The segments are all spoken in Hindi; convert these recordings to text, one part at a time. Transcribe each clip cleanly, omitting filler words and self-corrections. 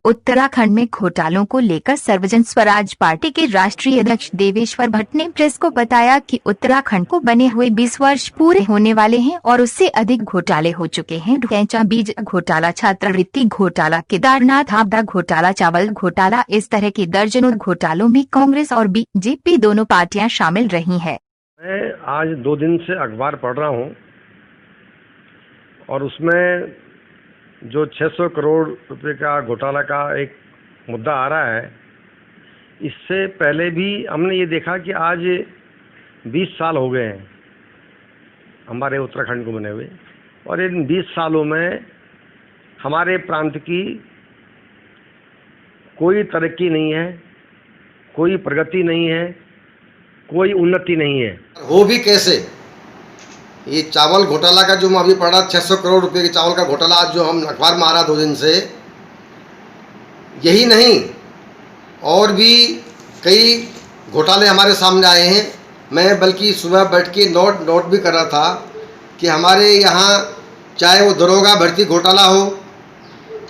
उत्तराखंड में घोटालों को लेकर सर्वजन स्वराज पार्टी के राष्ट्रीय अध्यक्ष देवेश्वर भट्ट ने प्रेस को बताया कि उत्तराखंड को बने हुए 20 वर्ष पूरे होने वाले हैं और उससे अधिक घोटाले हो चुके हैं। कैंचा बीज घोटाला, छात्रवृत्ति घोटाला, केदारनाथ आपदा घोटाला, चावल घोटाला, इस तरह के दर्जनों घोटालों में कांग्रेस और बीजेपी दोनों पार्टियां शामिल रही हैं। मैं आज 2 दिन से अखबार पढ़ रहा हूँ और उसमें जो 600 करोड़ रुपए का घोटाला का एक मुद्दा आ रहा है, इससे पहले भी हमने ये देखा कि आज 20 साल हो गए हैं हमारे उत्तराखंड को बने हुए, और इन 20 सालों में हमारे प्रांत की कोई तरक्की नहीं है, कोई प्रगति नहीं है, कोई उन्नति नहीं है। वो भी कैसे? ये चावल घोटाला का जो मैं अभी पढ़ा, 600 करोड़ रुपए के चावल का घोटाला आज जो हम अखबार में आ रहा 2 दिन से, यही नहीं और भी कई घोटाले हमारे सामने आए हैं। मैं बल्कि सुबह बैठ के नोट भी कर रहा था कि हमारे यहाँ चाहे वो दरोगा भर्ती घोटाला हो,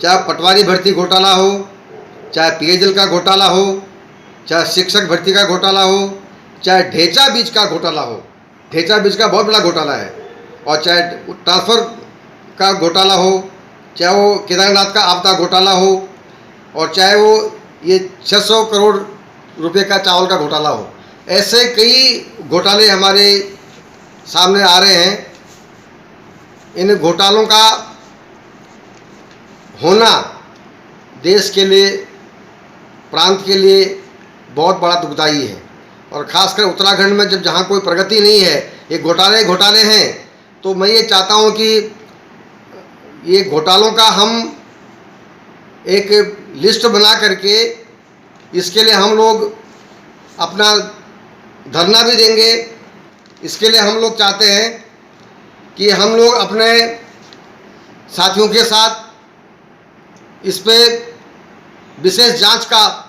चाहे पटवारी भर्ती घोटाला हो, चाहे पेयजल का घोटाला हो, चाहे शिक्षक भर्ती का घोटाला हो, चाहे ढेंचा बीज का घोटाला हो, ढेंचा बीज का बहुत बड़ा घोटाला है, और चाहे ट्रांसफ़र का घोटाला हो, चाहे वो केदारनाथ का आपदा घोटाला हो, और चाहे वो ये 600 करोड़ रुपए का चावल का घोटाला हो, ऐसे कई घोटाले हमारे सामने आ रहे हैं। इन घोटालों का होना देश के लिए, प्रांत के लिए बहुत बड़ा दुखदायी है, और ख़ासकर उत्तराखंड में जब जहाँ कोई प्रगति नहीं है, ये घोटाले हैं, तो मैं ये चाहता हूँ कि ये घोटालों का हम एक लिस्ट बना करके इसके लिए हम लोग अपना धरना भी देंगे। इसके लिए हम लोग चाहते हैं कि हम लोग अपने साथियों के साथ इस पे विशेष जांच का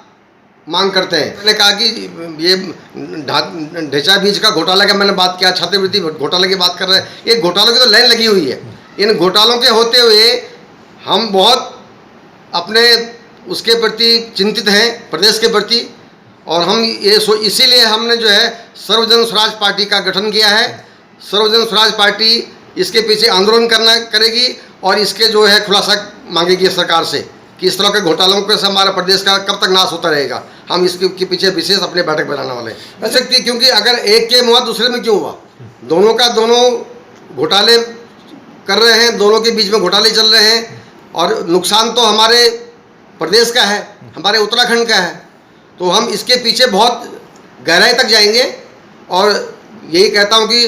मांग करते हैं। मैंने कहा कि ये ढेंचा बीज का घोटाला का मैंने बात किया, छात्रवृत्ति घोटाले की बात कर रहे हैं। ये घोटालों की तो लाइन लगी हुई है। इन घोटालों के होते हुए हम बहुत अपने उसके प्रति चिंतित हैं, प्रदेश के प्रति, और हम ये इसीलिए हमने जो है सर्वजन स्वराज पार्टी का गठन किया है। सर्वजन स्वराज पार्टी इसके पीछे आंदोलन करेगी और इसके जो है खुलासा मांगेगी सरकार से कि इस तरह के घोटालों के से हमारा प्रदेश का कब तक नाश होता रहेगा। हम इसके पीछे विशेष अपने बैठक बनाने वाले हैं सकती, क्योंकि अगर एक के हुआ दूसरे में क्यों हुआ? दोनों का दोनों घोटाले कर रहे हैं, दोनों के बीच में घोटाले चल रहे हैं, और नुकसान तो हमारे प्रदेश का है, हमारे उत्तराखंड का है। तो हम इसके पीछे बहुत गहराई तक जाएंगे, और यही कहता हूँ कि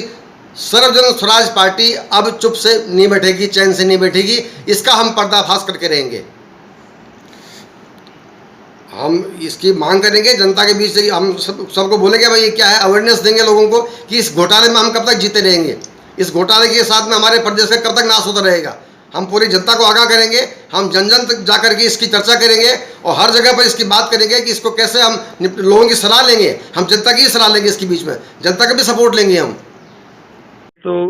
सर्वजन स्वराज पार्टी अब चुप से नहीं बैठेगी, चैन से नहीं बैठेगी। इसका हम पर्दाफाश करके रहेंगे। हम इसकी मांग करेंगे जनता के बीच से, हम सबको बोलेंगे भाई ये क्या है, अवेयरनेस देंगे लोगों को कि इस घोटाले में हम कब तक जीते रहेंगे, इस घोटाले के साथ में हमारे प्रदेश का कब तक नाश होता रहेगा। हम पूरी जनता को आगाह करेंगे, हम जन जन तक जा करके इसकी चर्चा करेंगे, और हर जगह पर इसकी बात करेंगे कि इसको कैसे हम लोगों की सलाह लेंगे, हम जनता की सलाह लेंगे, इसके बीच में जनता का भी सपोर्ट लेंगे हम। तो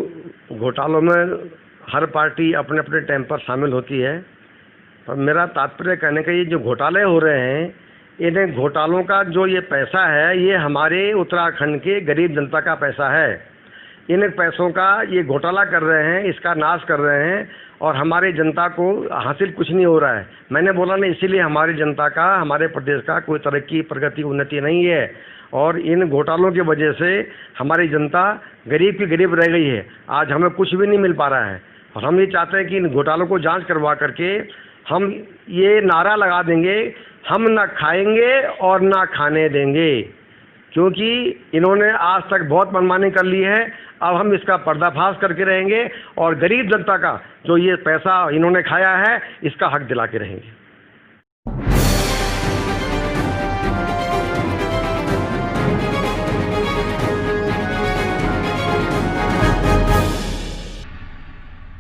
घोटालों में हर पार्टी अपने अपने टाइम पर शामिल होती है, पर मेरा तात्पर्य कहने का, ये जो घोटाले हो रहे हैं, इन घोटालों का जो ये पैसा है, ये हमारे उत्तराखंड के गरीब जनता का पैसा है। इन पैसों का ये घोटाला कर रहे हैं, इसका नाश कर रहे हैं, और हमारी जनता को हासिल कुछ नहीं हो रहा है। मैंने बोला ना, इसीलिए हमारी जनता का, हमारे प्रदेश का कोई तरक्की, प्रगति, उन्नति नहीं है, और इन घोटालों की वजह से हमारी जनता गरीब की गरीब रह गई है। आज हमें कुछ भी नहीं मिल पा रहा है, और हम ये चाहते हैं कि इन घोटालों को जांच करवा करके हम ये नारा लगा देंगे, हम ना खाएंगे और ना खाने देंगे, क्योंकि इन्होंने आज तक बहुत मनमानी कर ली है। अब हम इसका पर्दाफाश करके रहेंगे, और गरीब जनता का जो ये पैसा इन्होंने खाया है, इसका हक दिला के रहेंगे।